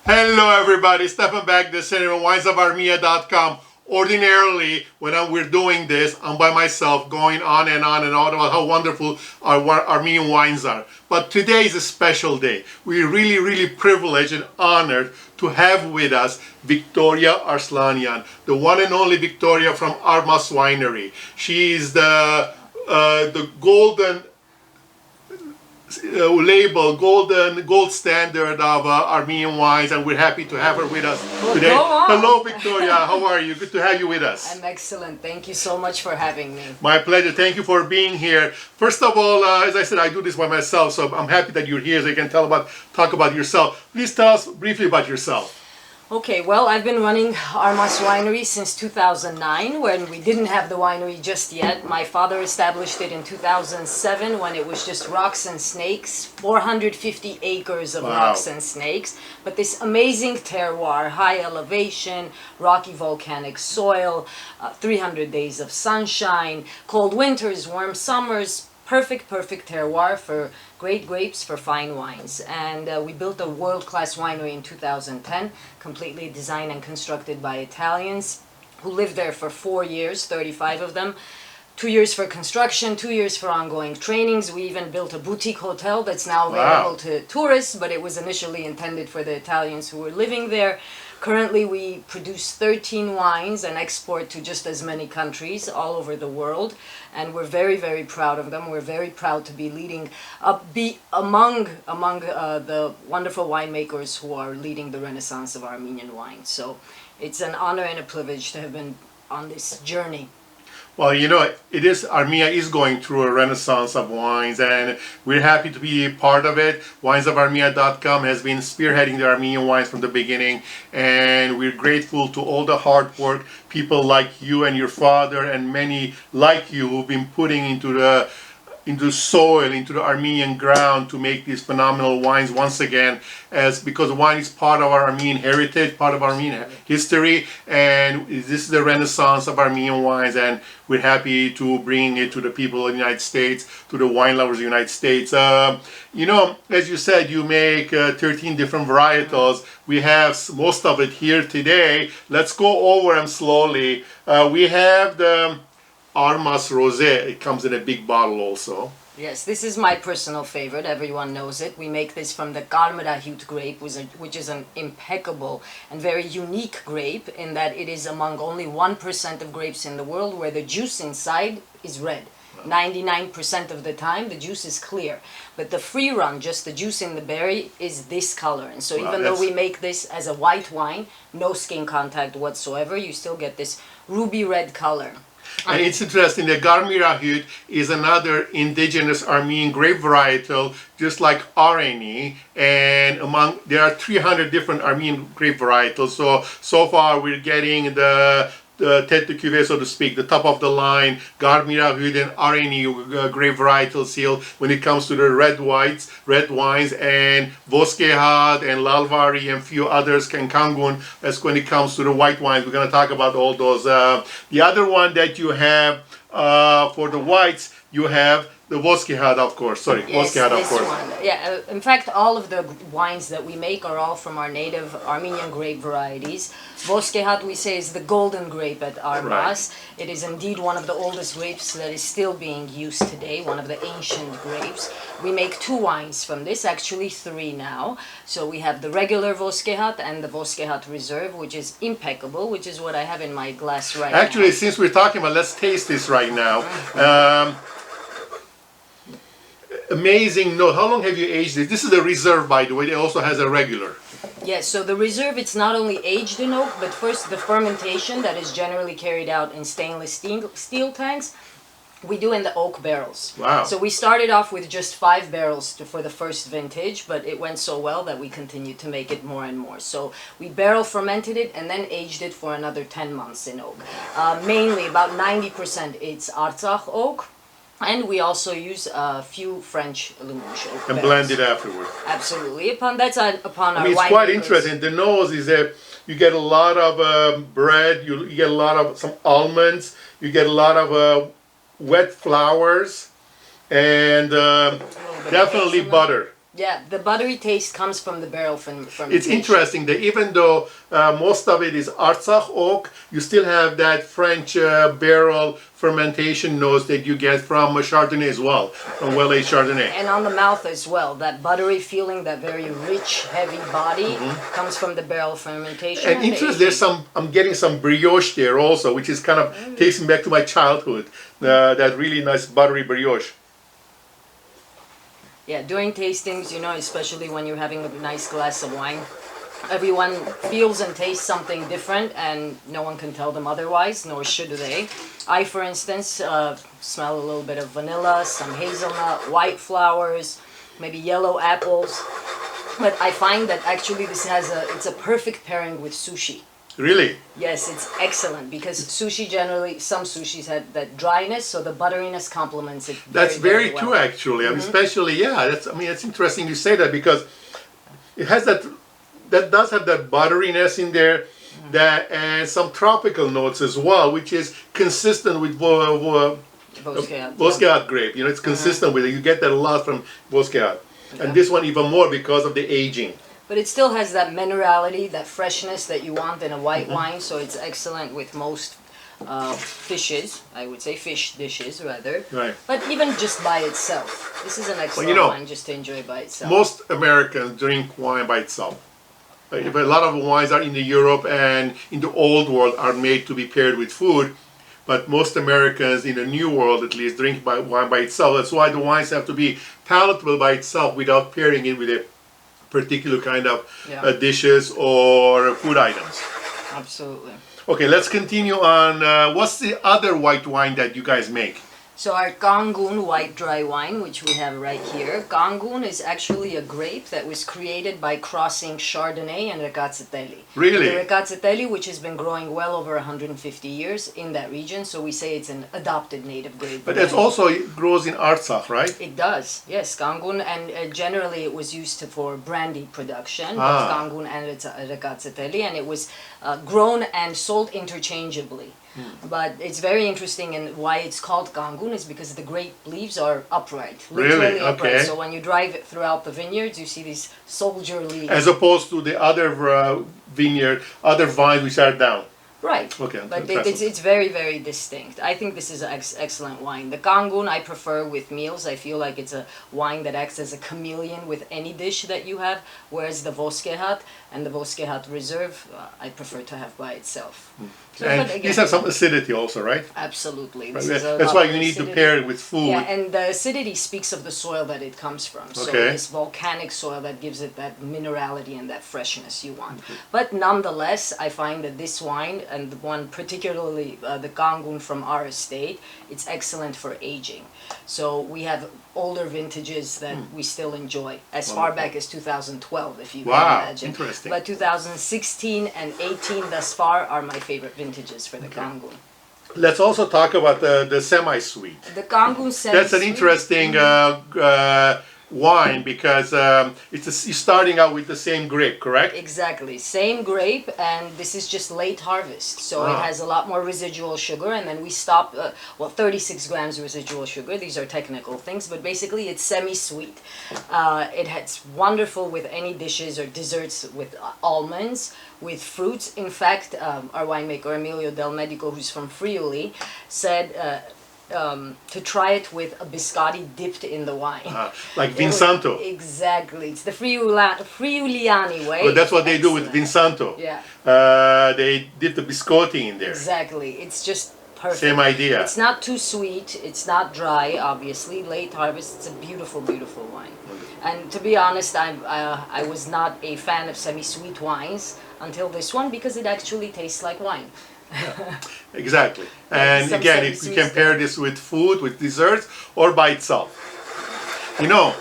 Hello everybody, stepping back this is winesofArmenia.com. Ordinarily, we're doing this, I'm by myself going on and on about how wonderful our Armenian wines are. But today is a special day. We're really privileged and honored to have with us Victoria Aslanian, the one and only Victoria from Armas Winery. She is the golden label, gold standard of Armenian wines, and we're happy to have her with us today. Hello Victoria, how are you? Good to have you with us. I'm excellent. Thank you so much for having me. My pleasure. Thank you for being here. First of all, as I said, I do this by myself, so I'm happy that you're here so you can talk about yourself. Please tell us briefly about yourself. Okay, well, I've been running Armas Winery since 2009, when we didn't have the winery just yet. My father established it in 2007 when it was just rocks and snakes, 450 acres of rocks and snakes. But this amazing terroir, high elevation, rocky volcanic soil, 300 days of sunshine, cold winters, warm summers, perfect terroir for great grapes for fine wines. And we built a world-class winery in 2010, completely designed and constructed by Italians who lived there for 4 years, 35 of them. 2 years for construction, 2 years for ongoing trainings. We even built a boutique hotel that's now available to tourists, but it was initially intended for the Italians who were living there. Currently, we produce 13 wines and export to just as many countries all over the world, and we're very proud of them. We're very proud to be among the wonderful winemakers who are leading the renaissance of Armenian wine. So it's an honor and a privilege to have been on this journey. Well, you know, Armenia is going through a renaissance of wines, and we're happy to be part of it. WinesofArmenia.com has been spearheading the Armenian wines from the beginning, and we're grateful to all the hard work, people like you and your father, and many like you who've been putting into the soil, into the Armenian ground to make these phenomenal wines once again, because wine is part of our Armenian heritage, part of Armenian history, and this is the renaissance of Armenian wines, and we're happy to bring it to the people of the United States, to the wine lovers of the United States. You know, as you said, you make 13 different varietals. We have most of it here today. Let's go over them slowly. We have the Armas Rosé. It comes in a big bottle also. Yes, this is my personal favorite. Everyone knows it. We make this from the Karmyrahut grape, which is an impeccable and very unique grape in that it is among only 1% of grapes in the world where the juice inside is red. 99% of the time the juice is clear, but the free run, just the juice in the berry, is this color. And so even though we make this as a white wine, no skin contact whatsoever, you still get this ruby red color. And it's interesting that Karmyrahut is another indigenous Armenian grape varietal, just like Areni, and there are 300 different Armenian grape varietals. So far we're getting the tête de cuvée, so to speak, the top of the line, Karmyrahut and Areni grape varietal seal when it comes to the red wines, and Voskehat and Lalvari and few others, Kangun, that's when it comes to the white wines. We're going to talk about all those. The other one that you have for the whites, you have the Voskehat, of course. Sorry, Voskehat, of course. One. Yeah, in fact, all of the wines that we make are all from our native Armenian grape varieties. Voskehat, we say, is the golden grape at Armas. It is indeed one of the oldest grapes that is still being used today, one of the ancient grapes. We make 2 wines from this, actually 3 now. So we have the regular Voskehat and the Voskehat Reserve, which is impeccable, which is what I have in my glass right now. Actually, since we're talking about, let's taste this right now. Amazing note. How long have you aged this? This is a reserve, by the way. It also has a regular. Yes, so the reserve, it's not only aged in oak, but first the fermentation that is generally carried out in stainless steel tanks, we do in the oak barrels. Wow. So we started off with just 5 barrels for the first vintage, but it went so well that we continued to make it more and more. So we barrel fermented it and then aged it for another 10 months in oak. Mainly, about 90% it's Artsakh oak. And we also use a few French Limoges oak and barrels. blend it afterward. Absolutely. Upon our it's quite interesting. The nose is you get a lot of bread, you get a lot of some almonds, you get a lot of wet flowers, and definitely butter. Yeah, the buttery taste comes from the barrel fermentation. It's interesting that even though most of it is Artsakh oak, you still have that French barrel fermentation notes that you get from Chardonnay as well, from well-aged Chardonnay. And on the mouth as well, that buttery feeling, that very rich, heavy body comes from the barrel fermentation. And interesting, there's I'm getting some brioche there also, which is kind of tasting back to my childhood. That really nice buttery brioche. Yeah, during tastings, you know, especially when you're having a nice glass of wine, everyone feels and tastes something different, and no one can tell them otherwise, nor should they. I, for instance, smell a little bit of vanilla, some hazelnut, white flowers, maybe yellow apples. But I find that actually this it's a perfect pairing with sushi. Really? Yes, it's excellent because sushi generally, some sushis have that dryness, so the butteriness complements it. That's very well. true, actually. I mean, especially, yeah. It's interesting you say that because it has that does have that butteriness in there, that and some tropical notes as well, which is consistent with Bosquehat grape. You know, it's consistent with it. You get that a lot from Bosquehat, and this one even more because of the aging. But it still has that minerality, that freshness that you want in a white wine, so it's excellent with most fishes, I would say fish dishes rather. Right. But even just by itself, this is an excellent wine just to enjoy by itself. Most Americans drink wine by itself. But a lot of wines are in the Europe and in the old world are made to be paired with food. But most Americans in the new world at least drink wine by itself. That's why the wines have to be palatable by itself without pairing it with a particular kind of dishes or food items. Absolutely. Okay, let's continue on. What's the other white wine that you guys make? So our Gangun white dry wine, which we have right here. Gangun is actually a grape that was created by crossing Chardonnay and Ragazzetelli. Really? The Ragazzetelli, which has been growing well over 150 years in that region, so we say it's an adopted native grape. But it also grows in Artsakh, right? It does, yes. Gangun, and generally it was used for brandy production, both Gangun and Ragazzetelli, and it was grown and sold interchangeably. But it's very interesting, and why it's called Gangun is because the grape leaves are upright, literally upright. So when you drive it throughout the vineyards, you see these soldier leaves. As opposed to the other other vines which are down. Right. Okay. But it's very, very distinct. I think this is an excellent wine. The Gangun I prefer with meals. I feel like it's a wine that acts as a chameleon with any dish that you have, whereas the Bosquehat and the Bosquehat Reserve I prefer to have by itself. So, and again, these have some acidity also, right? Absolutely. Right. That's why you need to pair it with food. Yeah, and the acidity speaks of the soil that it comes from. So this volcanic soil that gives it that minerality and that freshness you want. But nonetheless, I find that this wine, and the one particularly the Gangun from our estate, it's excellent for aging. So we have older vintages that we still enjoy, as far back as 2012, if you can imagine. Interesting. But 2016 and 18 thus far are my favorite vintages for the Gangun. Let's also talk about the semi-sweet. The Gangun semi-sweet. That's an interesting wine because you're starting out with the same grape, correct? Exactly, same grape, and this is just late harvest, so it has a lot more residual sugar, and then we stop, 36 grams residual sugar. These are technical things, but basically it's semi-sweet. It's wonderful with any dishes or desserts with almonds, with fruits. In fact, our winemaker Emilio Del Medico, who's from Friuli, said to try it with a biscotti dipped in the wine. Like Vinsanto. Exactly. It's the Friuliani way. But that's what they do with Vinsanto. Yeah. They dip the biscotti in there. Exactly. It's just perfect. Same idea. It's not too sweet. It's not dry, obviously. Late harvest. It's a beautiful, beautiful wine. And to be honest, I was not a fan of semi-sweet wines until this one because it actually tastes like wine. Exactly. And again, if you compare this with food, with desserts, or by itself. You know,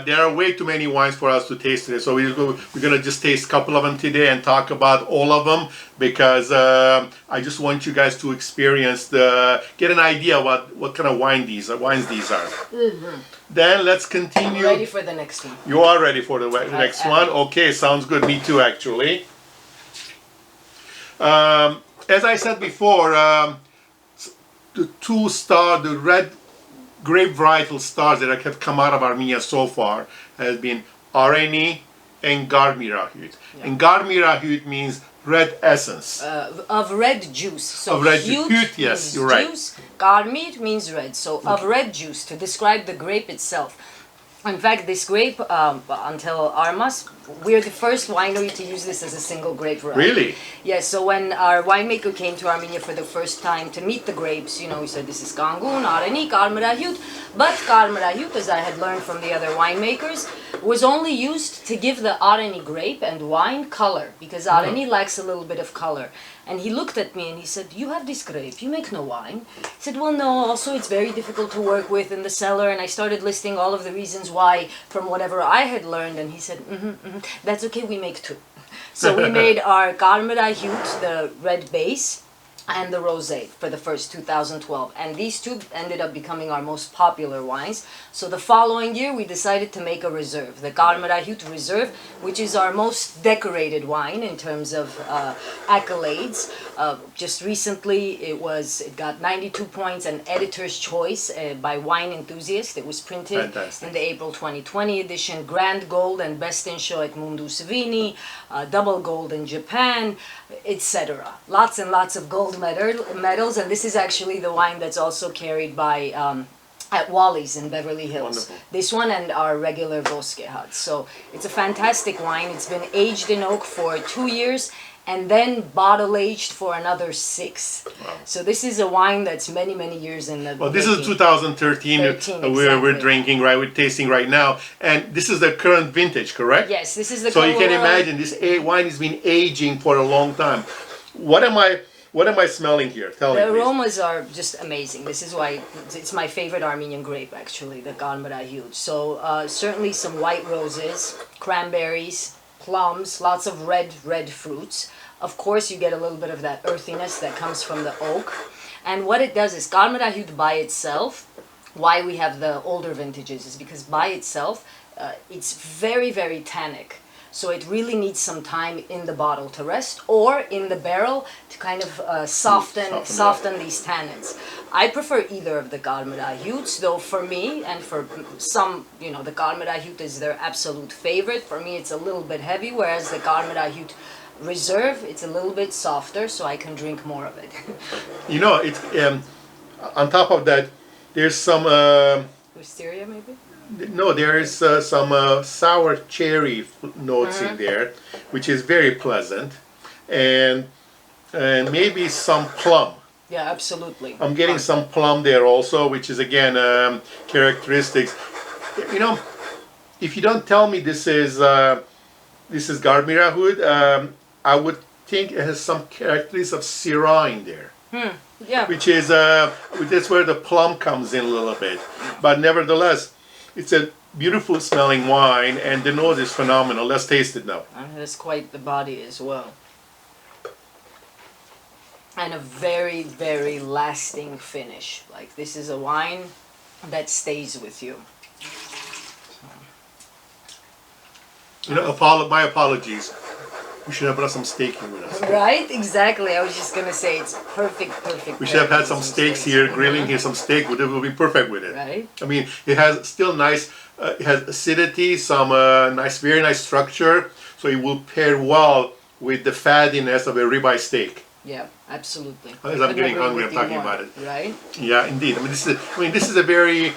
there are way too many wines for us to taste today, so we're going to just taste a couple of them today and talk about all of them because I just want you guys to experience, get an idea what kind of wines these are. Then let's continue. I'm ready for the next one. You are ready for the next one? Okay, sounds good. Me too, actually. As I said before, the red grape varietal stars that have come out of Armenia so far has been Areni and Garmirahut. Yeah. And Garmirahut means red essence. Of red juice. So Of red hut juice, yes, means you're right. juice. Garmir means red. So of red juice to describe the grape itself. In fact, this grape, until Armas, we're the first winery to use this as a single grape variety. Really? Yes, so when our winemaker came to Armenia for the first time to meet the grapes, you know, he said this is Kangun, Areni, Karmarahut. But Karmarahut, as I had learned from the other winemakers, was only used to give the Areni grape and wine color, because Areni lacks a little bit of color. And he looked at me and he said, you have this grape, you make no wine. I said, well, no, also it's very difficult to work with in the cellar. And I started listing all of the reasons why from whatever I had learned. And he said, that's okay, we make two. So we made our Karmarahut, the red base, and the rosé for the first 2012. And these two ended up becoming our most popular wines. So the following year we decided to make a reserve, the Karmarahut Reserve, which is our most decorated wine in terms of accolades. Just recently it got 92 points and Editor's Choice by Wine Enthusiast. It was printed in the April 2020 edition, Grand Gold and Best in Show at Mundus Vini, Double Gold in Japan, etc. Lots and lots of gold medals, and this is actually the wine that's also carried by at Wally's in Beverly Hills. Wonderful. This one and our regular Bosque Hut. So it's a fantastic wine. It's been aged in oak for 2 years and then bottle aged for another 6. Wow. So this is a wine that's many, many years in the Well, this is 2013 we're drinking, right? We're tasting right now. And this is the current vintage, correct? Yes, this is the So you can imagine this wine has been aging for a long time. What am I smelling here? Tell me, The please. aromas are just amazing. This is why it's my favorite Armenian grape, actually, the Karmarahut. So certainly some white roses, cranberries, plums, lots of red fruits. Of course, you get a little bit of that earthiness that comes from the oak. And what it does is Karmarahut by itself, why we have the older vintages, is because by itself, it's very, very tannic. So it really needs some time in the bottle to rest, or in the barrel to kind of soften these tannins. I prefer either of the Karmarahuts, though for me and for some, you know, the Karmarahut is their absolute favorite. For me, it's a little bit heavy, whereas the Karmarahut Reserve, it's a little bit softer, so I can drink more of it. You know, it's on top of that, there's some. Wisteria, maybe? No, there is some sour cherry notes in there, which is very pleasant, and maybe some plum. Yeah, absolutely. I'm getting some plum there also, which is again characteristics. You know, if you don't tell me this is Garmirahut, I would think it has some characteristics of Syrah in there. Yeah. Which is that's where the plum comes in a little bit, but nevertheless. It's a beautiful smelling wine, and the nose is phenomenal. Let's taste it now. And it has quite the body as well. And a very, very lasting finish. Like, this is a wine that stays with you. You know, my apologies. We should have brought some steak in with us. Right? Exactly. I was just going to say it's perfect. We should have had some steaks here, grilling here, some steak. It would be perfect with it. Right? I mean, it has still nice, it has acidity, some very nice structure. So it will pair well with the fattiness of a ribeye steak. Yeah, absolutely. As I'm getting hungry, I'm talking about it. Right? Yeah, indeed. I mean, this is a very.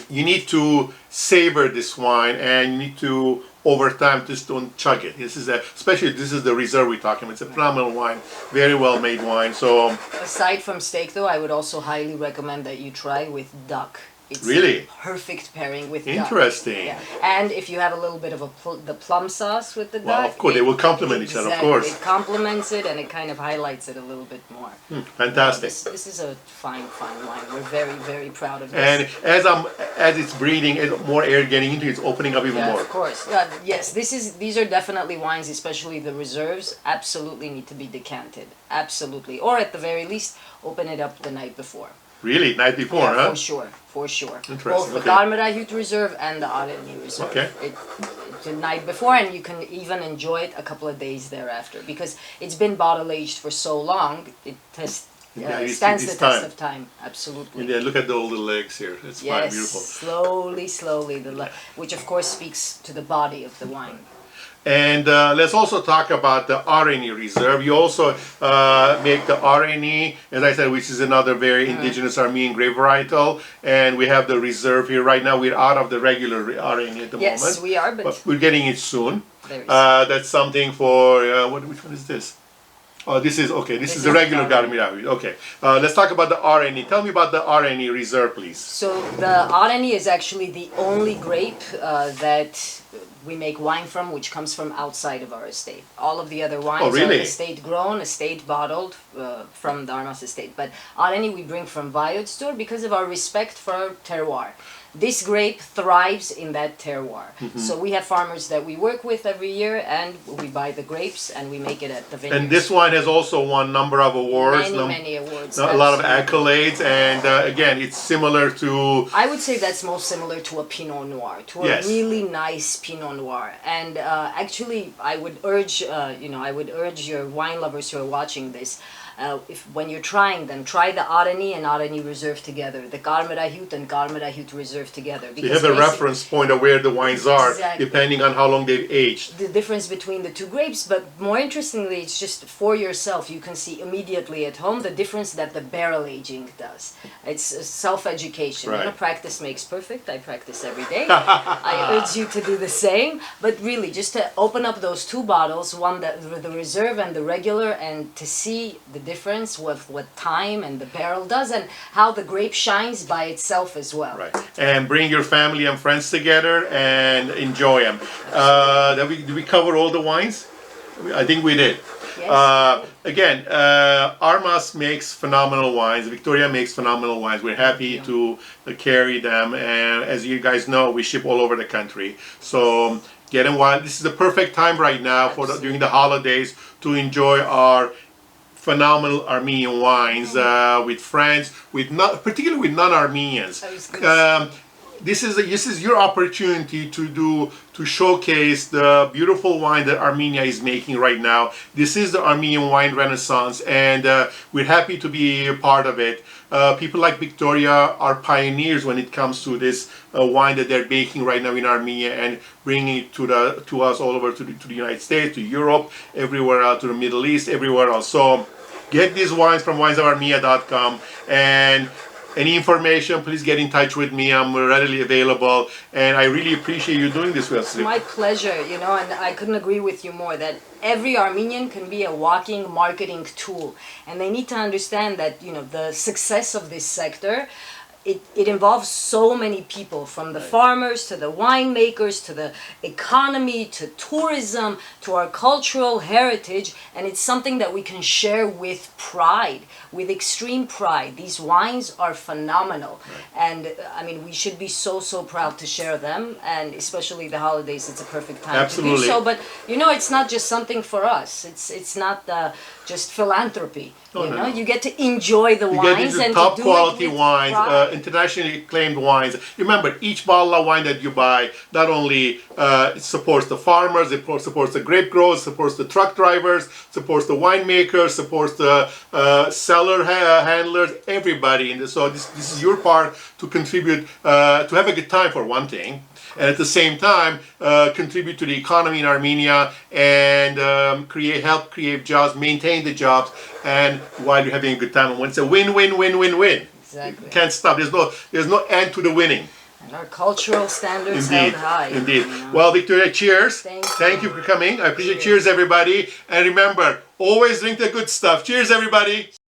You need to savor this wine, and you need to over time just don't chug it. This is the reserve we're talking about. It's a phenomenal wine, very well made wine. So aside from steak, though, I would also highly recommend that you try with duck. It's really a perfect pairing with duck. interesting. Yeah. And if you have a little bit of the plum sauce with the duck, well, of course, they will complement each other. Of course, it complements it and it kind of highlights it a little bit more. Fantastic. This is a fine wine. We're very, very proud of this. And as it's breathing, as more air getting into it, it's opening up even more. Of course. Yes, these are definitely wines, especially the reserves, absolutely need to be decanted. Absolutely. Or at the very least, open it up the night before. Really? Night before, yeah, huh? For sure. Interesting. Both the Karmarahut Reserve and the Areni Reserve. Okay. The night before, and you can even enjoy it a couple of days thereafter, because it's been bottle aged for so long. It has stands the test of time. Absolutely. And then look at all the legs here. It's fine, Yes, beautiful. slowly, which of course speaks to the body of the wine. And let's also talk about the RNE reserve. You also make the RNE, as I said, which is another very indigenous Armenian grape varietal. And we have the reserve here right now. We're out of the regular RNE at the moment. Yes, we are, but we're getting it soon. there is. That's something for, which one is this? Oh, this is, okay, this is the regular Garmirawi. Okay, let's talk about the RNE. Tell me about the RNE reserve, please. So the Aslanian is actually the only grape that we make wine from, which comes from outside of our estate. All of the other wines are estate grown, estate bottled from the Armas estate. But Aslanian we bring from Vajod because of our respect for our terroir. This grape thrives in that terroir. So we have farmers that we work with every year, and we buy the grapes and we make it at the vineyards. And this wine has also won a number of awards. Many awards. A lot of accolades, and again, it's similar to... I would say that's most similar to a Pinot Noir, to a really nice Pinot Noir. And actually, I would urge, your wine lovers who are watching this, if when you're trying them, try the Aslanian and Aslanian Reserve together, the Garmirahut and Garmirahut Reserve together. So you have a reference point of where the wines are, depending on how long they've aged. The difference between the two grapes, but more interestingly, it's just for yourself. You can see immediately at home the difference that the barrel aging does. It's self-education. Right. You know, practice makes perfect. I practice every day. I urge you to do the same. But really, just to open up those two bottles, one the Reserve and the regular, and to see the difference with what time and the barrel does, and how the grape shines by itself as well. Right. And bring your family and friends together and enjoy them. Did we cover all the wines? I think we did. Yes. Again, Armas makes phenomenal wines. Victoria makes phenomenal wines. We're happy to carry them, and as you guys know, we ship all over the country. So get them wine. This is the perfect time right now for during the holidays to enjoy our phenomenal Armenian wines with friends, particularly with non-Armenians. This is your opportunity to showcase the beautiful wine that Armenia is making right now. This is the Armenian wine renaissance, and we're happy to be a part of it. People like Victoria are pioneers when it comes to this wine that they're making right now in Armenia and bringing it to us all over to the United States, to Europe, everywhere else, to the Middle East, everywhere else. So get these wines from winesofarmenia.com, and any information, please get in touch with me. I'm readily available, and I really appreciate you doing this with us. It's my pleasure, and I couldn't agree with you more that every Armenian can be a walking marketing tool, and they need to understand that, the success of this sector, it involves so many people, from the farmers to the winemakers to the economy to tourism to our cultural heritage, and it's something that we can share with pride, with extreme pride. These wines are phenomenal, and we should be so proud to share them, and especially the holidays, it's a perfect time to do so. But it's not just something for us. It's not just philanthropy. You get to enjoy the wines and top to do quality it with wines, pride. internationally acclaimed wines. Remember, each bottle of wine that you buy not only supports the farmers, it supports the grape growers, supports the truck drivers, supports the winemakers, supports the cellar handlers, everybody. So this is your part to contribute, to have a good time for one thing, and at the same time contribute to the economy in Armenia and help create jobs, maintain the jobs, and while you're having a good time. And it's a win-win-win-win-win. Exactly. You can't stop. There's no end to the winning. And our cultural standards held high. Indeed. Well, Victoria, cheers. Thank you for coming. I appreciate. Cheers, everybody. And remember, always drink the good stuff. Cheers, everybody.